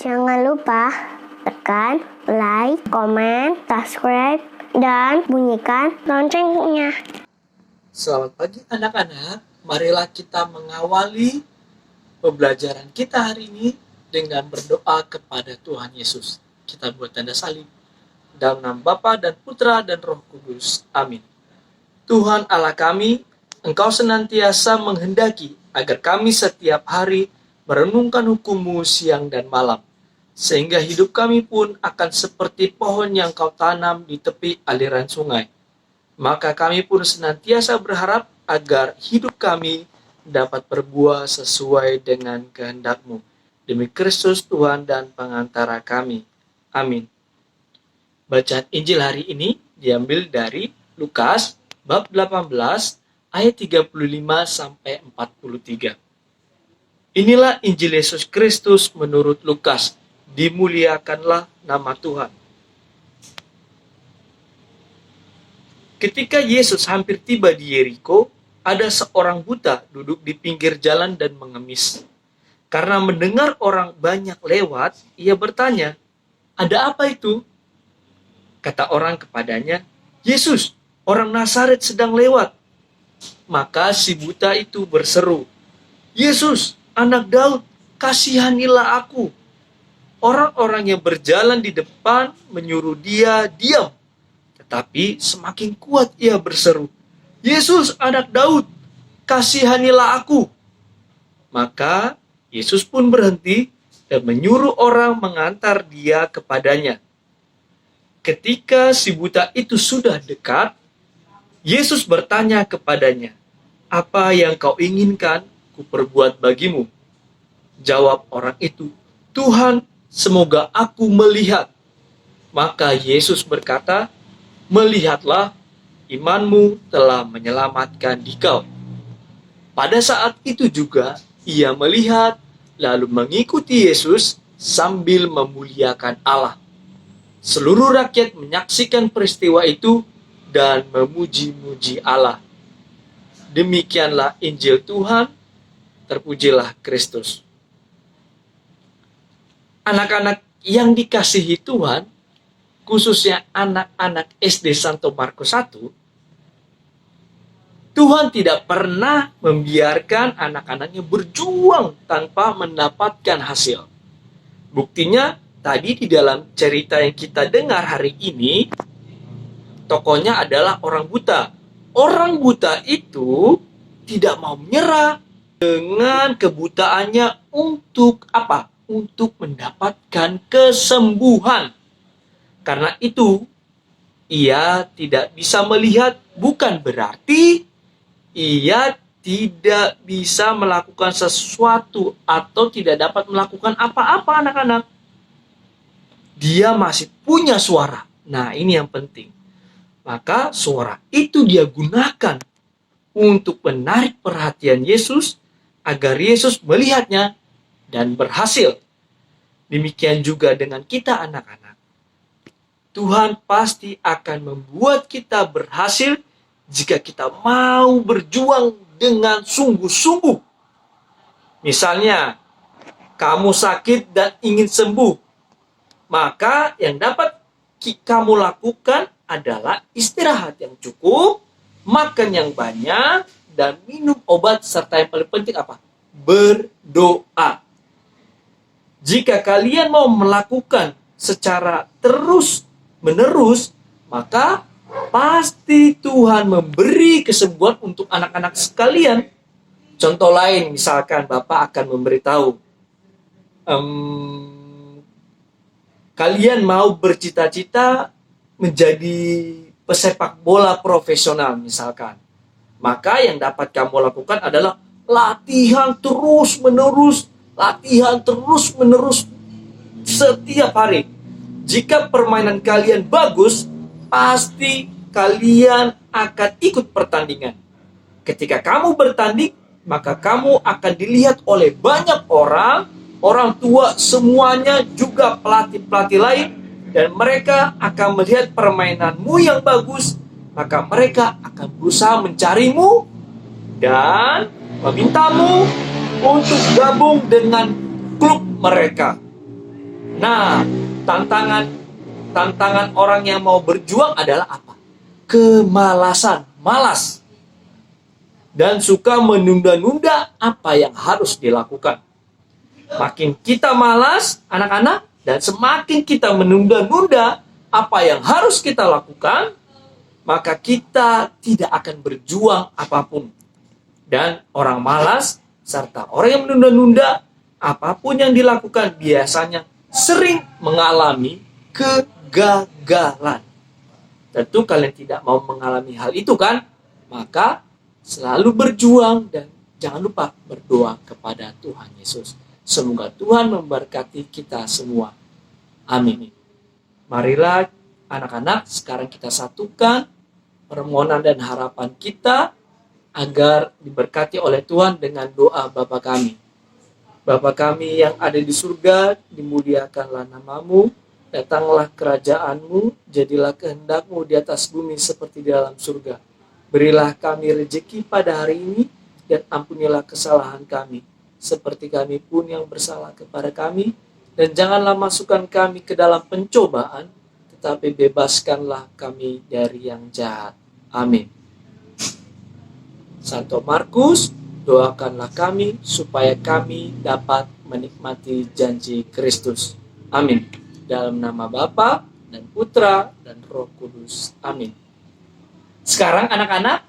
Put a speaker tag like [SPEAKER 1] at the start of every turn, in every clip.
[SPEAKER 1] Jangan lupa tekan like, komen, subscribe, dan bunyikan loncengnya.
[SPEAKER 2] Selamat pagi anak-anak, marilah kita mengawali pembelajaran kita hari ini dengan berdoa kepada Tuhan Yesus. Kita buat tanda salib. Dalam nama Bapa dan Putra dan Roh Kudus. Amin. Tuhan Allah kami, Engkau senantiasa menghendaki agar kami setiap hari merenungkan hukum-Mu siang dan malam, sehingga hidup kami pun akan seperti pohon yang Kau tanam di tepi aliran sungai. Maka kami pun senantiasa berharap agar hidup kami dapat berbuah sesuai dengan kehendak-Mu. Demi Kristus Tuhan dan pengantara kami. Amin. Bacaan Injil hari ini diambil dari Lukas bab 18 ayat 35 sampai 43. Inilah Injil Yesus Kristus menurut Lukas. Dimuliakanlah nama Tuhan. Ketika Yesus hampir tiba di Yeriko, ada seorang buta duduk di pinggir jalan dan mengemis. Karena mendengar orang banyak lewat, ia bertanya, "Ada apa itu?" Kata orang kepadanya, "Yesus, orang Nazaret sedang lewat." Maka si buta itu berseru, "Yesus, anak Daud, kasihanilah aku." Orang-orang yang berjalan di depan menyuruh dia diam. Tetapi semakin kuat ia berseru, "Yesus, anak Daud, kasihanilah aku." Maka Yesus pun berhenti dan menyuruh orang mengantar dia kepadanya. Ketika si buta itu sudah dekat, Yesus bertanya kepadanya, "Apa yang kau inginkan kuperbuat bagimu?" Jawab orang itu, "Tuhan, semoga aku melihat." Maka Yesus berkata, "Melihatlah, imanmu telah menyelamatkan dikau." Pada saat itu juga ia melihat, lalu mengikuti Yesus sambil memuliakan Allah. Seluruh rakyat menyaksikan peristiwa itu dan memuji-muji Allah. Demikianlah Injil Tuhan, terpujilah Kristus. Anak-anak yang dikasihi Tuhan, khususnya anak-anak SD Santo Markus 1, Tuhan tidak pernah membiarkan anak-anaknya berjuang tanpa mendapatkan hasil. Buktinya, tadi di dalam cerita yang kita dengar hari ini, tokohnya adalah orang buta. Orang buta itu tidak mau menyerah dengan kebutaannya untuk apa? Untuk mendapatkan kesembuhan. Karena itu, ia tidak bisa melihat, bukan berarti ia tidak bisa melakukan sesuatu atau tidak dapat melakukan apa-apa anak-anak. Dia masih punya suara. Nah, ini yang penting. Maka suara itu dia gunakan untuk menarik perhatian Yesus agar Yesus melihatnya dan berhasil. Demikian juga dengan kita anak-anak. Tuhan pasti akan membuat kita berhasil jika kita mau berjuang dengan sungguh-sungguh. Misalnya, kamu sakit dan ingin sembuh, maka yang dapat kamu lakukan adalah istirahat yang cukup, makan yang banyak, dan minum obat, serta yang paling penting apa? Berdoa. Jika kalian mau melakukan secara terus-menerus, maka pasti Tuhan memberi kesembuhan untuk anak-anak sekalian. Contoh lain, misalkan Bapak akan memberitahu, kalian mau bercita-cita menjadi pesepak bola profesional misalkan. Maka yang dapat kamu lakukan adalah latihan terus-menerus setiap hari. Jika permainan kalian bagus, pasti kalian akan ikut pertandingan. Ketika kamu bertanding, maka kamu akan dilihat oleh banyak orang tua semuanya, juga pelatih-pelatih lain, dan mereka akan melihat permainanmu yang bagus, maka mereka akan berusaha mencarimu dan memintamu untuk gabung dengan klub mereka. Nah, tantangan orang yang mau berjuang adalah apa? Kemalasan, malas. Dan suka menunda-nunda apa yang harus dilakukan. Makin kita malas, anak-anak, dan semakin kita menunda-nunda apa yang harus kita lakukan, maka kita tidak akan berjuang apapun. Dan orang malas serta orang yang menunda-nunda apapun yang dilakukan biasanya sering mengalami kegagalan. Tentu kalian tidak mau mengalami hal itu kan? Maka selalu berjuang dan jangan lupa berdoa kepada Tuhan Yesus. Semoga Tuhan memberkati kita semua. Amin. Marilah anak-anak, sekarang kita satukan permohonan dan harapan kita agar diberkati oleh Tuhan dengan doa Bapa kami. Bapa kami yang ada di surga, dimuliakanlah namamu, datanglah kerajaanmu, jadilah kehendakmu di atas bumi seperti di dalam surga. Berilah kami rejeki pada hari ini, dan ampunilah kesalahan kami, seperti kami pun yang bersalah kepada kami, dan janganlah masukkan kami ke dalam pencobaan, tetapi bebaskanlah kami dari yang jahat. Amin. Santo Markus, doakanlah kami supaya kami dapat menikmati janji Kristus. Amin. Dalam nama Bapa dan Putra dan Roh Kudus. Amin. Sekarang anak-anak,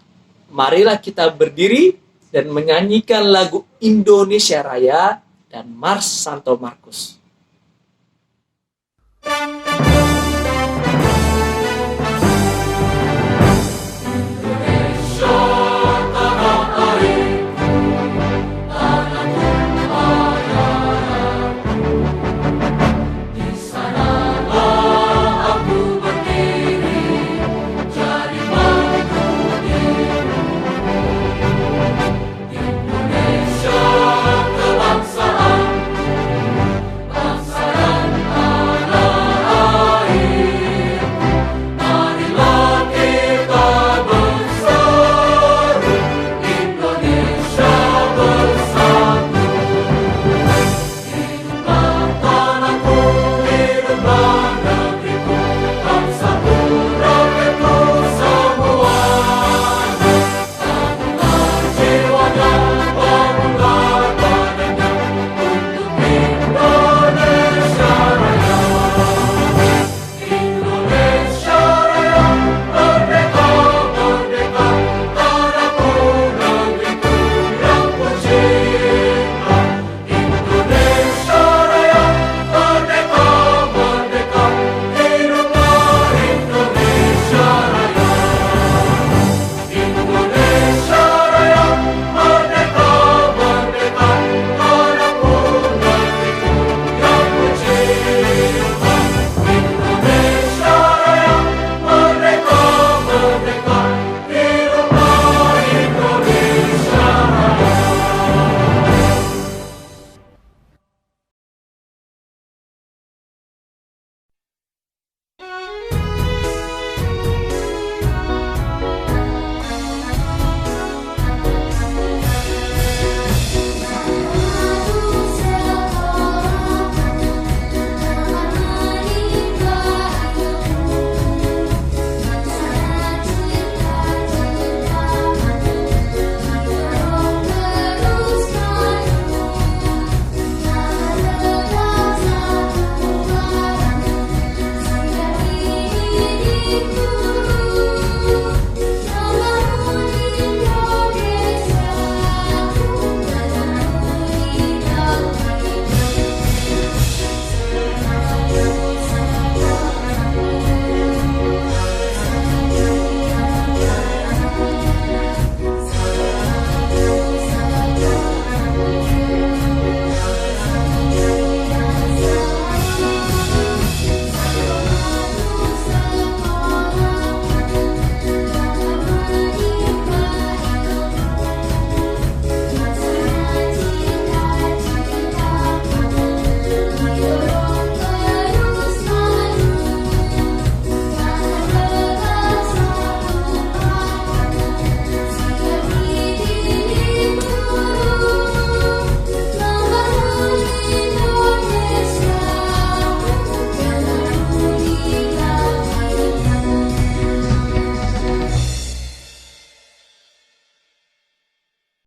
[SPEAKER 2] marilah kita berdiri dan menyanyikan lagu Indonesia Raya dan Mars Santo Markus.